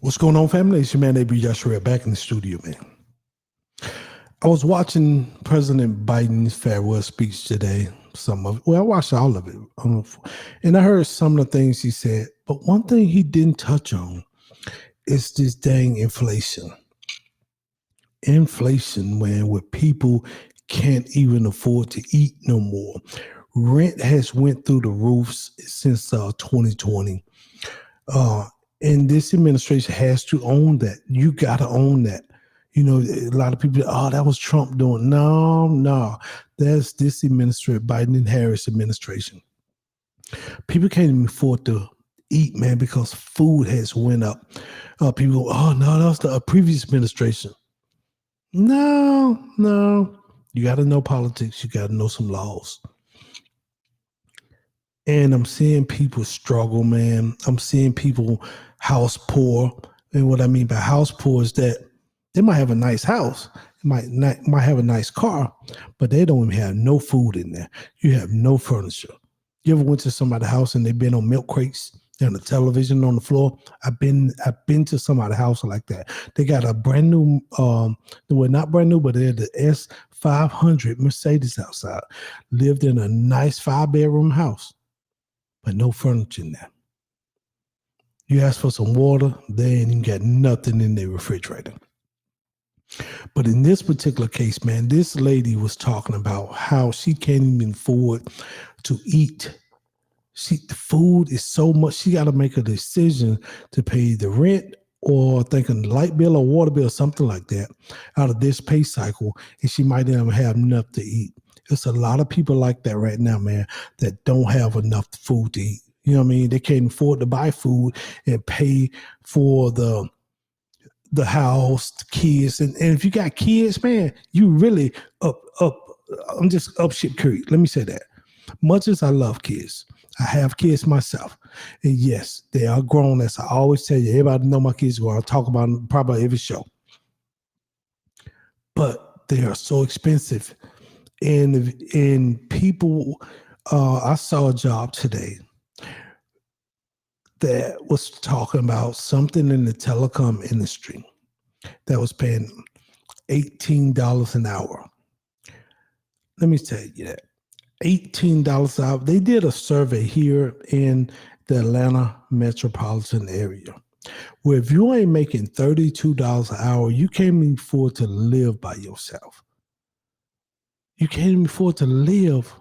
What's going on, family? It's your man, Abrew Yashar'el, back in the studio, man. I was watching President Biden's farewell speech today. I watched all of it. And I heard some of the things he said. But one thing he didn't touch on is this dang inflation. Inflation, man, where people can't even afford to eat no more. Rent has went through the roofs since 2020. And this administration has to own that. You got to own that. You know, a lot of people, that was Trump doing. No. That's this administration, Biden and Harris administration. People can't even afford to eat, man, because food has went up. People go, no, that was the previous administration. No. You got to know politics. You got to know some laws. And I'm seeing people struggle, man. I'm seeing people house poor. And what I mean by house poor is that they might have a nice house, might have a nice car, but they don't even have no food in there. You have no furniture. You ever went to somebody's house and they've been on milk crates and a television on the floor? I've been to somebody's house like that. They got a brand new, not brand new, but they're the S500 Mercedes outside. Lived in a nice 5-bedroom house, but no furniture in there. You ask for some water, they ain't even got nothing in their refrigerator. But in this particular case, man, this lady was talking about how she can't even afford to eat. The food is so much, she got to make a decision to pay the rent or thinking the light bill or water bill, something like that, out of this pay cycle, and she might not even have enough to eat. There's a lot of people like that right now, man, that don't have enough food to eat. You know what I mean? They can't afford to buy food and pay for the house, the kids. And if you got kids, man, you really I'm just up shit creek. Let me say that. Much as I love kids, I have kids myself. And yes, they are grown. As I always tell you, everybody know my kids grown. I talk about them probably every show. But they are so expensive. And people, I saw a job today that was talking about something in the telecom industry that was paying $18 an hour. Let me tell you that. $18 an hour. They did a survey here in the Atlanta metropolitan area where if you ain't making $32 an hour, you can't even afford to live by yourself. You can't even afford to live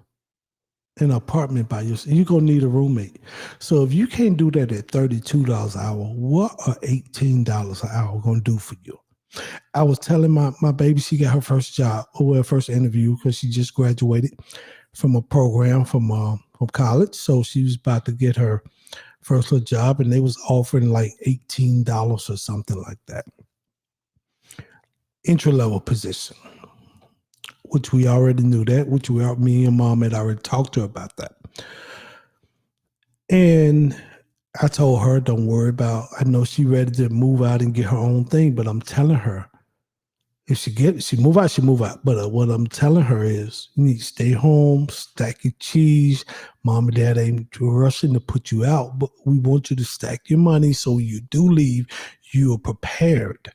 in an apartment by yourself. You're going to need a roommate. So if you can't do that at $32 an hour, what are $18 an hour going to do for you? I was telling my baby, she got her first job, or her first interview, because she just graduated from a program from college. So she was about to get her first little job, and they was offering like $18 or something like that. Entry-level position, which we already knew that, me and mom had already talked to her about that. And I told her, don't worry about, I know she ready to move out and get her own thing, but I'm telling her, if she move out. But what I'm telling her is, you need to stay home, stack your cheese. Mom and dad ain't rushing to put you out, but we want you to stack your money so you do leave, you are prepared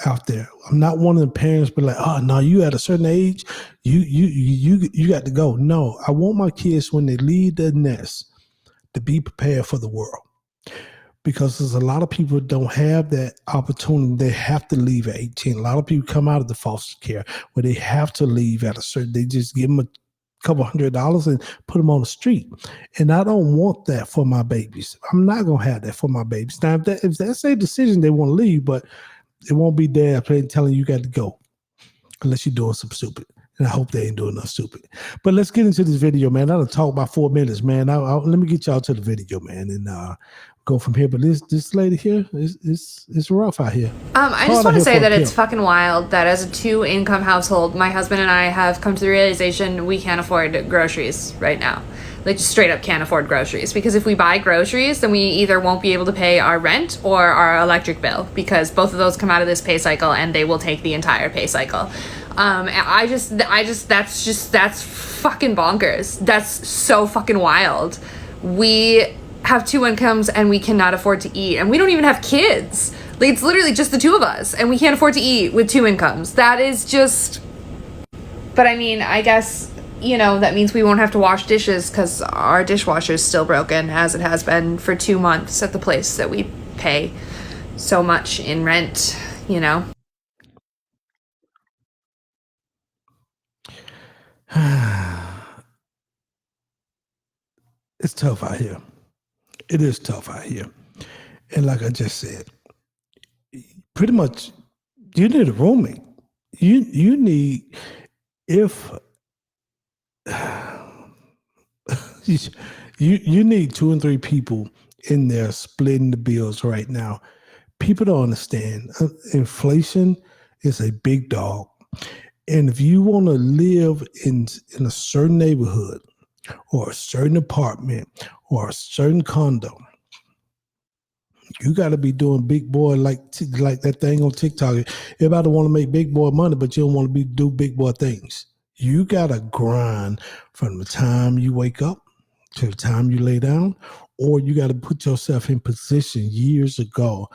out there. I'm not one of the parents be like, oh no, you at a certain age, you got to go. No, I want my kids when they leave the nest to be prepared for the world. Because there's a lot of people that don't have that opportunity. They have to leave at 18. A lot of people come out of the foster care where they have to leave at a certain, they just give them a couple $100 and put them on the street. And I don't want that for my babies. I'm not going to have that for my babies. Now, if that's a decision, they want to leave, but it won't be there telling you got to go unless you're doing some stupid. And I hope they ain't doing nothing stupid. But let's get into this video, man. I done talk about 4 minutes, man. Let me get y'all to the video, man, and go from here. But this lady here is rough out here. I just want to say that it's fucking wild that as a 2-income household, my husband and I have come to the realization we can't afford groceries right now. Like, just straight up can't afford groceries, because if we buy groceries, then we either won't be able to pay our rent or our electric bill, because both of those come out of this pay cycle and they will take the entire pay cycle. That's fucking bonkers. That's so fucking wild. We have 2 incomes and we cannot afford to eat, and we don't even have kids. Like, it's literally just the two of us, and we can't afford to eat with two incomes. That is just... But I mean, I guess, you know, that means we won't have to wash dishes because our dishwasher's still broken, as it has been for 2 months at the place that we pay so much in rent, you know? It's tough out here. It is tough out here. And like I just said, pretty much you need a roommate. You need, if you need 2 and 3 people in there splitting the bills right now. People don't understand. Inflation is a big dog. And if you want to live in a certain neighborhood or a certain apartment or a certain condo, you got to be doing big boy like that thing on TikTok. Everybody want to make big boy money, but you don't want to do big boy things. You got to grind from the time you wake up to the time you lay down, or you got to put yourself in position years ago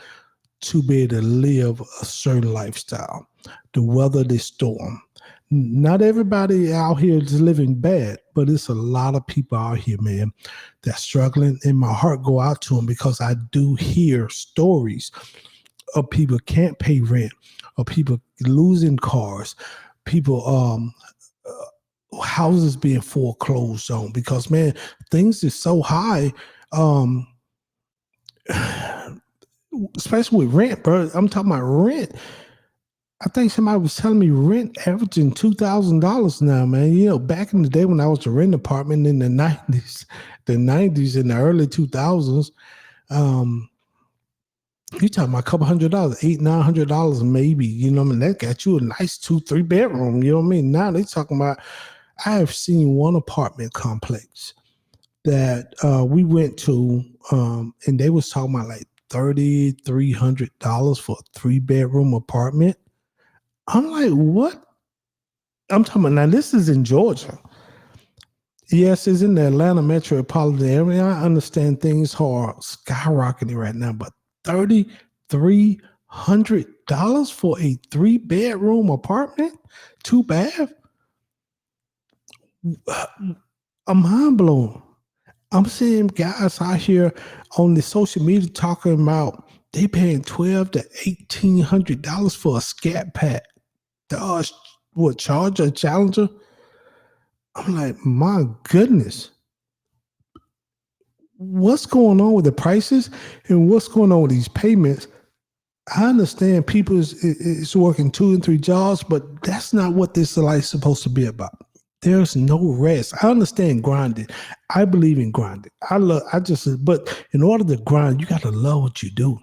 to be able to live a certain lifestyle, to weather this storm. Not everybody out here is living bad, but it's a lot of people out here, man, that's struggling. And my heart go out to them because I do hear stories of people can't pay rent, or people losing cars, people houses being foreclosed on because, man, things is so high. Especially with rent, bro. I'm talking about rent. I think somebody was telling me rent averaging $2,000 now, man. You know, back in the day when I was a rent apartment in the 90s and the early 2000s, you talking about a couple $100, $800-900 maybe. You know what I mean? That got you a nice 2-3 bedroom. You know what I mean? Now they talking about. I have seen one apartment complex that we went to, and they was talking about like $3,300 for a 3-bedroom apartment. I'm like, what? I'm talking about, now this is in Georgia. Yes, it's in the Atlanta metropolitan area. I understand things are skyrocketing right now, but $3,300 for a 3-bedroom apartment, 2 bath? I'm mind blown. I'm seeing guys out here on the social media talking about they paying $1,200 to $1,800 for a Scat Pack. Charger, Challenger? I'm like, my goodness. What's going on with the prices and what's going on with these payments? I understand people is working 2 and 3 jobs, but that's not what this life is supposed to be about. There's no rest. I understand grinding. I believe in grinding. But in order to grind, you got to love what you do.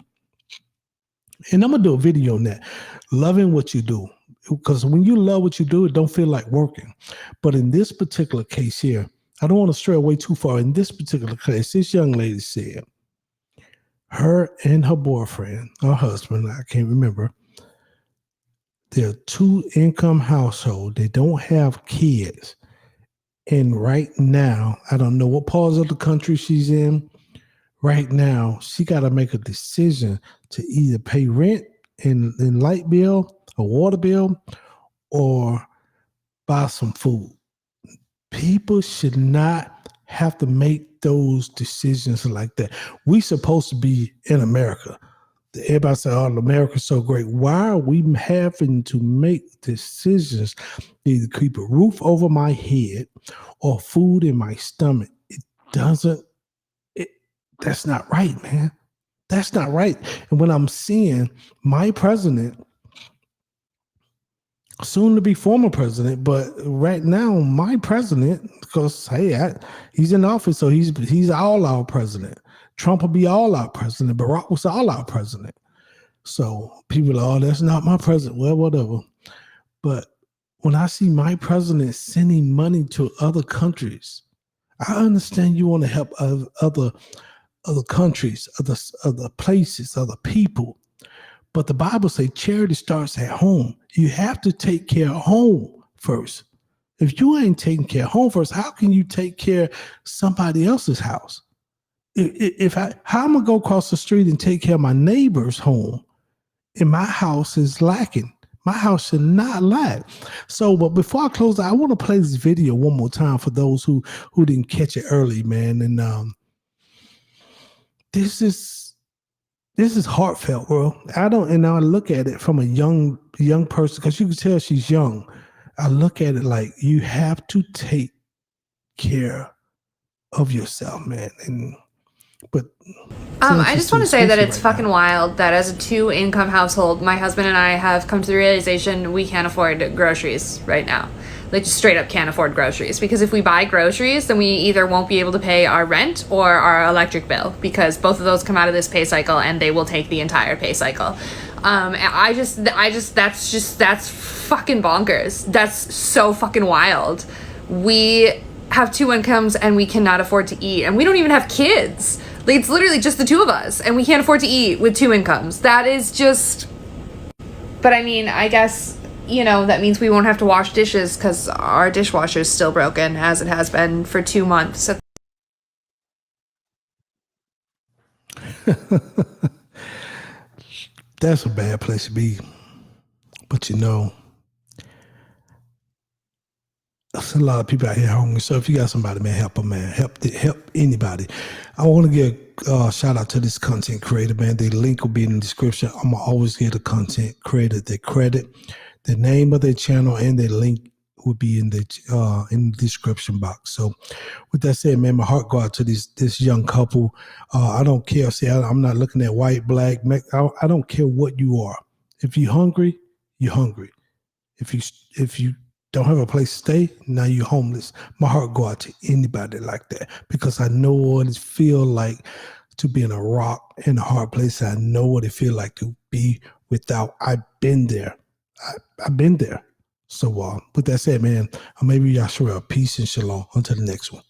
And I'm going to do a video on that. Loving what you do. Because when you love what you do, it don't feel like working. But in this particular case here, I don't want to stray away too far. In this particular case, this young lady said her and her boyfriend, her husband, I can't remember, they're 2-income household. They don't have kids. And right now, I don't know what parts of the country she's in. Right now, she got to make a decision to either pay rent and light bill, a water bill, or buy some food. People should not have to make those decisions like that. We supposed to be in America. Everybody say, oh, America's so great. Why are we having to make decisions to either keep a roof over my head or food in my stomach? That's not right, man. That's not right. And when I'm seeing my president, soon to be former president, but right now my president, because hey, he's in office, so he's all our president. Trump will be all our president. Barack was all our president. So people are, oh, that's not my president. Well, whatever. But when I see my president sending money to other countries, I understand you want to help other countries, other places, other people. But the Bible says charity starts at home. You have to take care of home first. If you ain't taking care of home first, how can you take care of somebody else's house? How am I going to go across the street and take care of my neighbor's home and my house is lacking. My house should not lack. So, but before I close, I want to play this video one more time for those who didn't catch it early, man. And this is heartfelt, bro. I look at it from a young person, because you can tell she's young. I look at it like you have to take care of yourself, man. But I just want to say that it's fucking wild that as a 2-income household, my husband and I have come to the realization we can't afford groceries right now. Like, just straight up can't afford groceries. Because if we buy groceries, then we either won't be able to pay our rent or our electric bill, because both of those come out of this pay cycle and they will take the entire pay cycle. That's fucking bonkers. That's so fucking wild. We have 2 incomes and we cannot afford to eat, and we don't even have kids. Like, it's literally just the 2 of us, and we can't afford to eat with 2 incomes. That is just... But I mean, I guess, you know, that means we won't have to wash dishes because our dishwasher is still broken, as it has been for 2 months. That's a bad place to be. But you know, there's a lot of people out here hungry. So if you got somebody, man, help them, man. Help anybody. I want to give a shout out to this content creator, man. The link will be in the description. I'm going to always give the content creator their credit. The name of their channel and their link will be in the description box. So with that said, man, my heart go out to this young couple. I don't care. See, I'm not looking at white, black. I don't care what you are. If you're hungry, you're hungry. If you don't have a place to stay, now you're homeless. My heart go out to anybody like that, because I know what it feel like to be in a rock in a hard place. I know what it feel like to be without. I've been there. I've been there. So with that said, man, I'm Abrew Yashar'el. Peace and shalom. Until the next one.